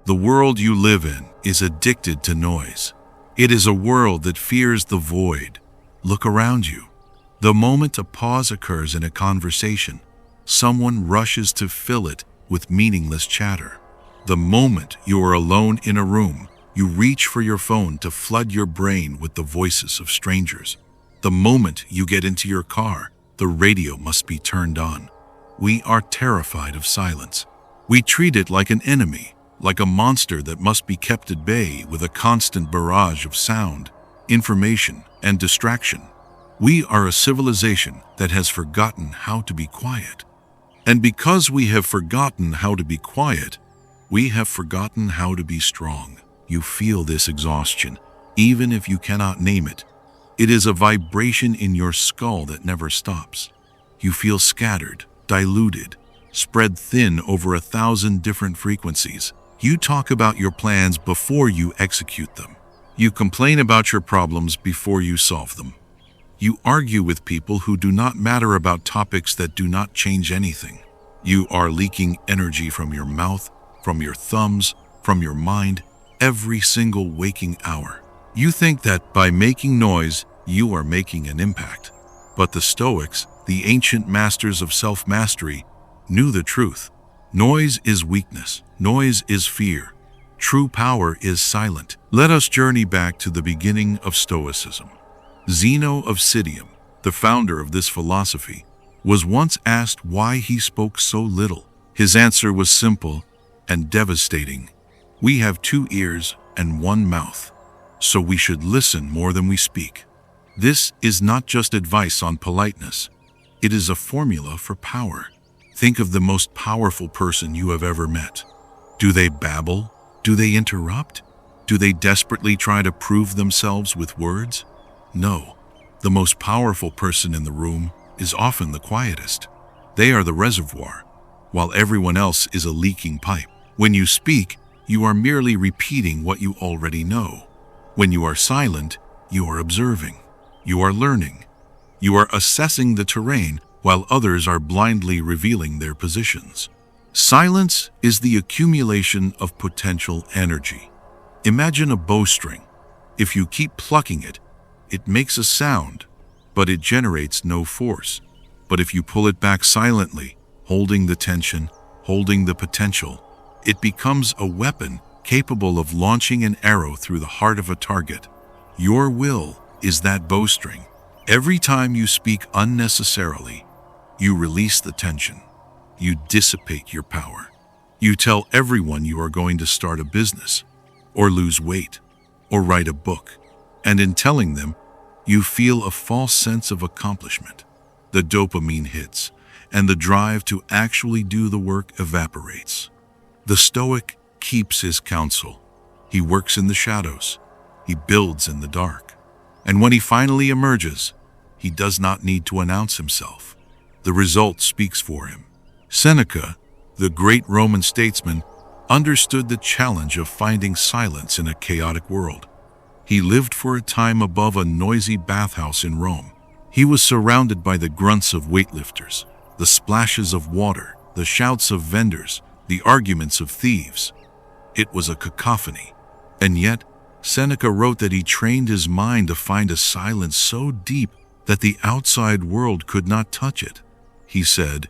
The world you live in is addicted to noise. It is a world that fears the void. Look around you. The moment a pause occurs in a conversation, someone rushes to fill it with meaningless chatter. The moment you are alone in a room, you reach for your phone to flood your brain with the voices of strangers. The moment you get into your car, the radio must be turned on. We are terrified of silence. We treat it like an enemy, like a monster that must be kept at bay with a constant barrage of sound, information, and distraction. We are a civilization that has forgotten how to be quiet. And because we have forgotten how to be quiet, we have forgotten how to be strong. You feel this exhaustion, even if you cannot name it. It is a vibration in your skull that never stops. You feel scattered, diluted, spread thin over 1,000 different frequencies. You talk about your plans before you execute them. You complain about your problems before you solve them. You argue with people who do not matter about topics that do not change anything. You are leaking energy from your mouth, from your thumbs, from your mind, every single waking hour. You think that by making noise, you are making an impact. But the Stoics, the ancient masters of self-mastery, knew the truth. Noise is weakness. Noise is fear. True power is silent. Let us journey back to the beginning of Stoicism. Zeno of Citium, the founder of this philosophy, was once asked why he spoke so little. His answer was simple and devastating. We have 2 ears and 1 mouth, so we should listen more than we speak. This is not just advice on politeness. It is a formula for power. Think of the most powerful person you have ever met. Do they babble? Do they interrupt? Do they desperately try to prove themselves with words? No. The most powerful person in the room is often the quietest. They are the reservoir, while everyone else is a leaking pipe. When you speak, you are merely repeating what you already know. When you are silent, you are observing. You are learning. You are assessing the terrain while others are blindly revealing their positions. Silence is the accumulation of potential energy. Imagine a bowstring. If you keep plucking it, it makes a sound, but it generates no force. But if you pull it back silently, holding the tension, holding the potential, it becomes a weapon capable of launching an arrow through the heart of a target. Your will is that bowstring. Every time you speak unnecessarily, you release the tension. You dissipate your power. You tell everyone you are going to start a business, or lose weight, or write a book. And in telling them, you feel a false sense of accomplishment. The dopamine hits, and the drive to actually do the work evaporates. The Stoic keeps his counsel. He works in the shadows. He builds in the dark. And when he finally emerges, he does not need to announce himself. The result speaks for him. Seneca, the great Roman statesman, understood the challenge of finding silence in a chaotic world. He lived for a time above a noisy bathhouse in Rome. He was surrounded by the grunts of weightlifters, the splashes of water, the shouts of vendors, the arguments of thieves. It was a cacophony. And yet, Seneca wrote that he trained his mind to find a silence so deep that the outside world could not touch it. He said,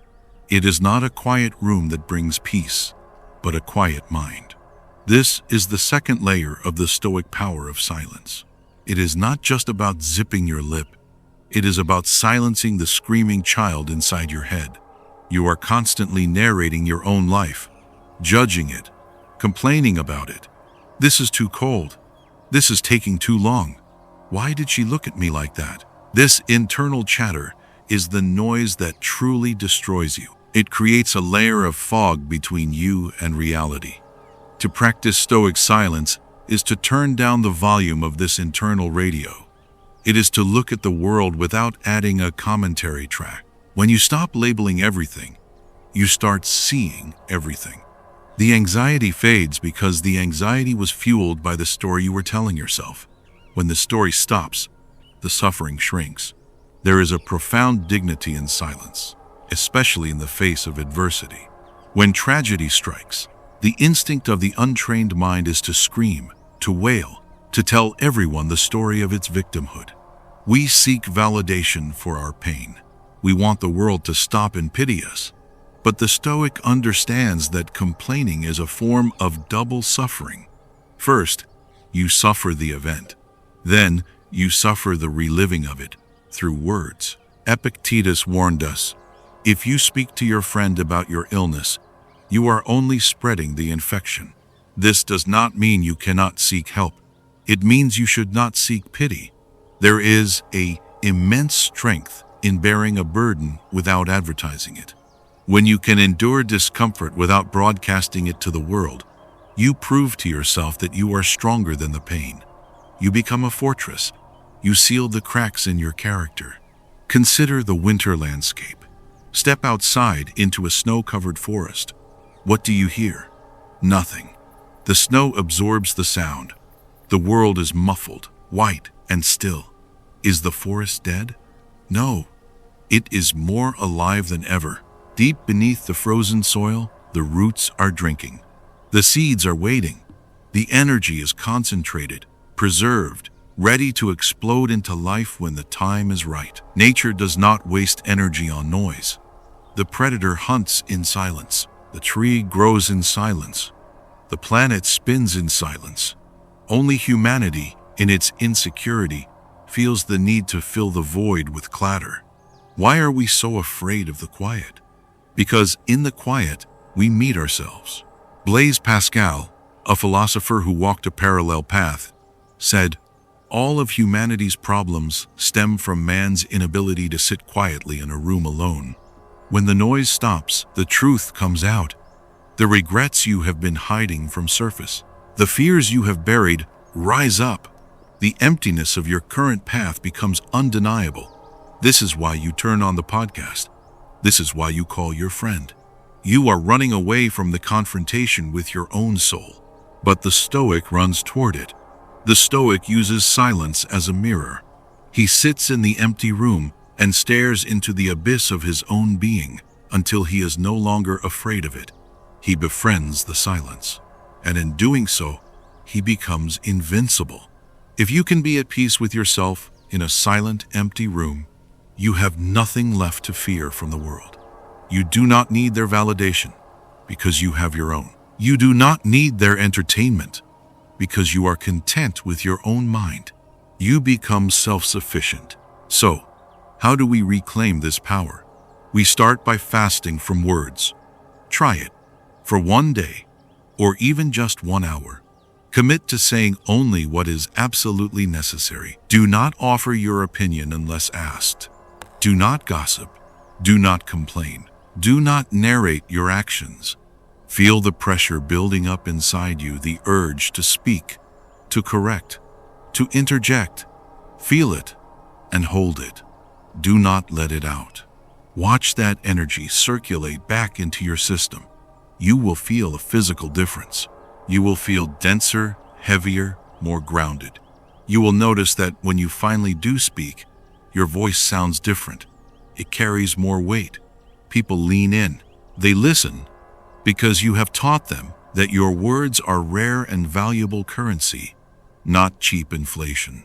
"It is not a quiet room that brings peace, but a quiet mind." This is the second layer of the Stoic power of silence. It is not just about zipping your lip. It is about silencing the screaming child inside your head. You are constantly narrating your own life, judging it, complaining about it. This is too cold. This is taking too long. Why did she look at me like that? This internal chatter is the noise that truly destroys you. It creates a layer of fog between you and reality. To practice Stoic silence is to turn down the volume of this internal radio. It is to look at the world without adding a commentary track. When you stop labeling everything, you start seeing everything. The anxiety fades because the anxiety was fueled by the story you were telling yourself. When the story stops, the suffering shrinks. There is a profound dignity in silence, especially in the face of adversity. When tragedy strikes, The instinct of the untrained mind is to scream, to wail, to tell everyone the story of its victimhood. We seek validation for our pain. We want the world to stop and pity us. But the Stoic understands that complaining is a form of double suffering. First, you suffer the event. Then, you suffer the reliving of it through words. Epictetus warned us, if you speak to your friend about your illness, you are only spreading the infection. This does not mean you cannot seek help. It means you should not seek pity. There is an immense strength in bearing a burden without advertising it. When you can endure discomfort without broadcasting it to the world, you prove to yourself that you are stronger than the pain. You become a fortress. You seal the cracks in your character. Consider the winter landscape. Step outside into a snow-covered forest. What do you hear? Nothing. The snow absorbs the sound. The world is muffled, white, and still. Is the forest dead? No. It is more alive than ever. Deep beneath the frozen soil, the roots are drinking. The seeds are waiting. The energy is concentrated, preserved, ready to explode into life when the time is right. Nature does not waste energy on noise. The predator hunts in silence. The tree grows in silence. The planet spins in silence. Only humanity, in its insecurity, feels the need to fill the void with clatter. Why are we so afraid of the quiet? Because in the quiet, we meet ourselves. Blaise Pascal, a philosopher who walked a parallel path, said, all of humanity's problems stem from man's inability to sit quietly in a room alone. When the noise stops, the truth comes out. The regrets you have been hiding from surface. The fears you have buried rise up. The emptiness of your current path becomes undeniable. This is why you turn on the podcast. This is why you call your friend. You are running away from the confrontation with your own soul. But the Stoic runs toward it. The Stoic uses silence as a mirror. He sits in the empty room and stares into the abyss of his own being until he is no longer afraid of it. He befriends the silence. And in doing so, he becomes invincible. If you can be at peace with yourself in a silent, empty room, you have nothing left to fear from the world. You do not need their validation because you have your own. You do not need their entertainment because you are content with your own mind. You become self-sufficient. So, how do we reclaim this power? We start by fasting from words. Try it for one day or even just 1 hour. Commit to saying only what is absolutely necessary. Do not offer your opinion unless asked. Do not gossip. Do not complain. Do not narrate your actions. Feel the pressure building up inside you, the urge to speak, to correct, to interject. Feel it and hold it. Do not let it out. Watch that energy circulate back into your system. You will feel a physical difference. You will feel denser, heavier, more grounded. You will notice that when you finally do speak, your voice sounds different. It carries more weight. People lean in. They listen because you have taught them that your words are rare and valuable currency, not cheap inflation.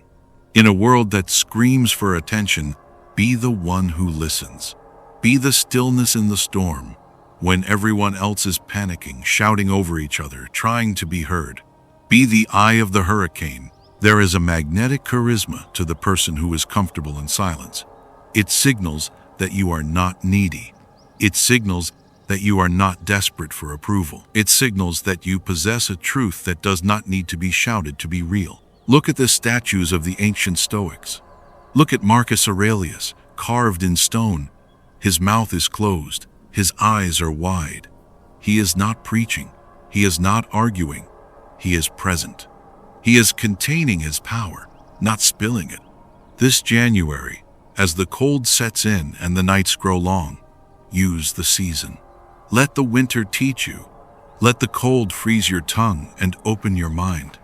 In a world that screams for attention, be the one who listens. Be the stillness in the storm when everyone else is panicking, shouting over each other, trying to be heard. Be the eye of the hurricane. There is a magnetic charisma to the person who is comfortable in silence. It signals that you are not needy. It signals that you are not desperate for approval. It signals that you possess a truth that does not need to be shouted to be real. Look at the statues of the ancient Stoics. Look at Marcus Aurelius, carved in stone. His mouth is closed. His eyes are wide. He is not preaching. He is not arguing. He is present. He is containing his power, not spilling it. This January, as the cold sets in and the nights grow long, use the season. Let the winter teach you. Let the cold freeze your tongue and open your mind.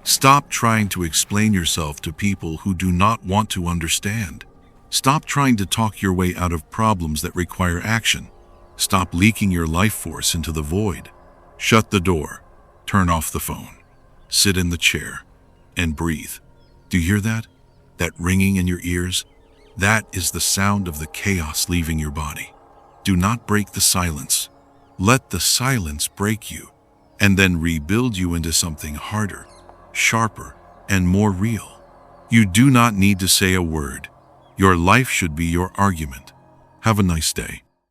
Stop trying to explain yourself to people who do not want to understand. Stop trying to talk your way out of problems that require action. Stop leaking your life force into the void. Shut the door, turn off the phone, sit in the chair, and breathe. Do you hear that? That ringing in your ears? That is the sound of the chaos leaving your body. Do not break the silence. Let the silence break you, and then rebuild you into something harder, sharper, and more real. You do not need to say a word. Your life should be your argument. Have a nice day.